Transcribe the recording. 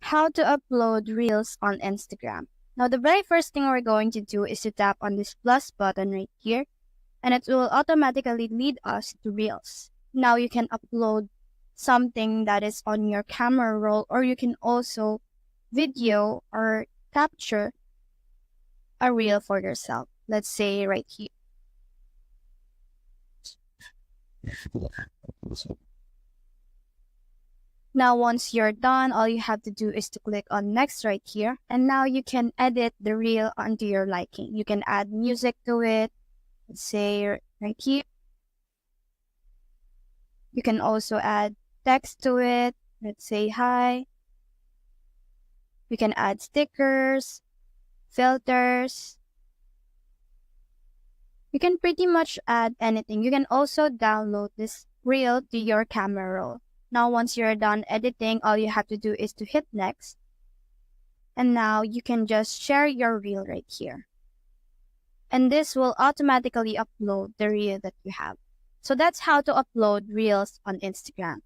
How to upload Reels on Instagram. Now, the very first thing we're going to do is to tap on this plus button right here, and it will automatically lead us to Reels. Now, you can upload something that is on your camera roll, or you can also video or capture a reel for yourself. Let's say right here. Now, once you're done, all you have to do is to click on next right here. And now you can edit the reel onto your liking. You can add music to it. Let's say right here. You can also add text to it. Let's say hi. You can add stickers, filters. You can pretty much add anything. You can also download this reel to your camera roll. Now, once you're done editing, all you have to do is to hit next. And now you can just share your reel right here. And this will automatically upload the reel that you have. So that's how to upload reels on Instagram.